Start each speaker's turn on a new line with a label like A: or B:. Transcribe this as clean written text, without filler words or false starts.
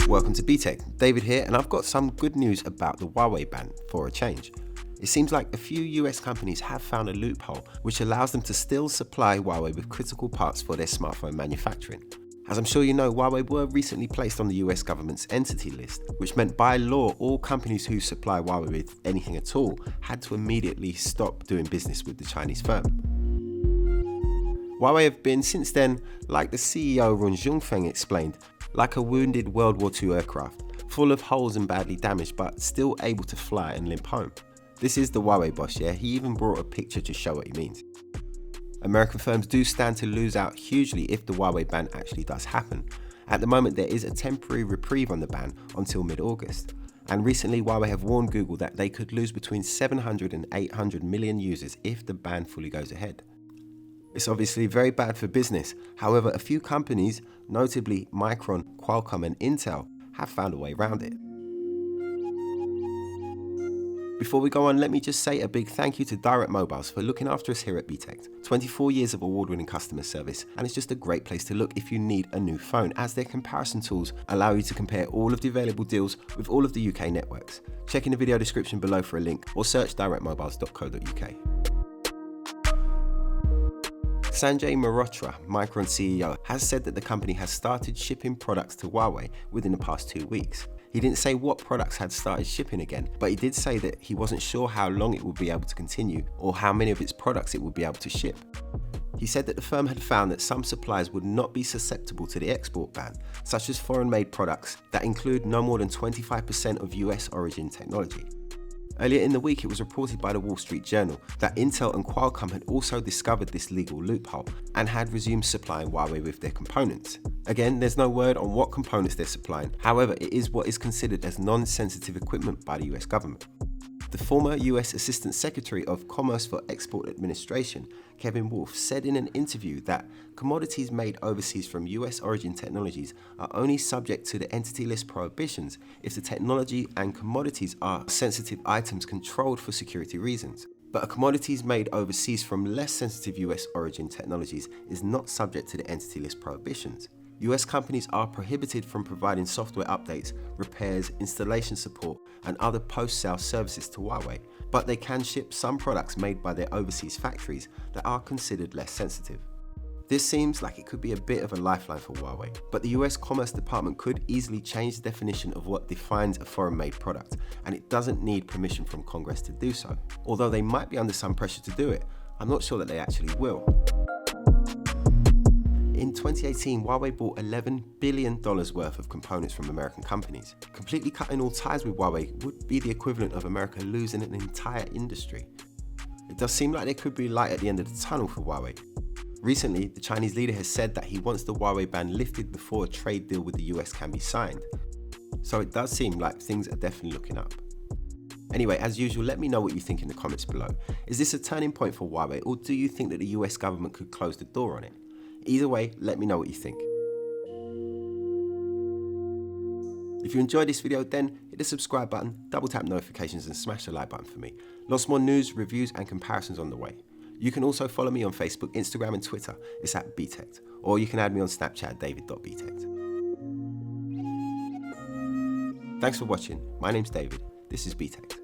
A: Welcome to Btekt, David here, and I've got some good news about the Huawei ban for a change. It seems like a few US companies have found a loophole which allows them to still supply Huawei with critical parts for their smartphone manufacturing. As I'm sure you know, Huawei were recently placed on the US government's entity list, which meant by law all companies who supply Huawei with anything at all had to immediately stop doing business with the Chinese firm. Huawei have been since then, like the CEO Ron Zhongfeng explained, like a wounded World War II aircraft, full of holes and badly damaged, but still able to fly and limp home. This is the Huawei boss, yeah? He even brought a picture to show what he means. American firms do stand to lose out hugely if the Huawei ban actually does happen. At the moment, there is a temporary reprieve on the ban until mid-August. And recently, Huawei have warned Google that they could lose between 700 and 800 million users if the ban fully goes ahead. It's obviously very bad for business. However, a few companies, notably Micron, Qualcomm and Intel, have found a way around it. Before we go on, let me just say a big thank you to Direct Mobiles for looking after us here at Btekt. 24 years of award-winning customer service, and it's just a great place to look if you need a new phone, as their comparison tools allow you to compare all of the available deals with all of the UK networks. Check in the video description below for a link or search directmobiles.co.uk. Sanjay Mehrotra, Micron CEO, has said that the company has started shipping products to Huawei within the past 2 weeks. He didn't say what products had started shipping again, but he did say that he wasn't sure how long it would be able to continue or how many of its products it would be able to ship. He said that the firm had found that some suppliers would not be susceptible to the export ban, such as foreign-made products that include no more than 25% of US origin technology. Earlier in the week, it was reported by the Wall Street Journal that Intel and Qualcomm had also discovered this legal loophole and had resumed supplying Huawei with their components. Again, there's no word on what components they're supplying, however, it is what is considered as non-sensitive equipment by the US government. The former US Assistant Secretary of Commerce for Export Administration, Kevin Wolf, said in an interview that commodities made overseas from US origin technologies are only subject to the entity list prohibitions if the technology and commodities are sensitive items controlled for security reasons. But commodities made overseas from less sensitive US origin technologies is not subject to the entity list prohibitions. US companies are prohibited from providing software updates, repairs, installation support, and other post-sale services to Huawei, but they can ship some products made by their overseas factories that are considered less sensitive. This seems like it could be a bit of a lifeline for Huawei, but the US Commerce Department could easily change the definition of what defines a foreign-made product, and it doesn't need permission from Congress to do so. Although they might be under some pressure to do it, I'm not sure that they actually will. In 2018, Huawei bought $11 billion worth of components from American companies. Completely cutting all ties with Huawei would be the equivalent of America losing an entire industry. It does seem like there could be light at the end of the tunnel for Huawei. Recently, the Chinese leader has said that he wants the Huawei ban lifted before a trade deal with the US can be signed. So it does seem like things are definitely looking up. Anyway, as usual, let me know what you think in the comments below. Is this a turning point for Huawei, or do you think that the US government could close the door on it? Either way, let me know what you think. If you enjoyed this video, then hit the subscribe button, double tap notifications and smash the like button for me. Lots more news, reviews and comparisons on the way. You can also follow me on Facebook, Instagram and Twitter. It's at Btekt. Or you can add me on Snapchat at david.btekt. Thanks for watching. My name's David. This is Btekt.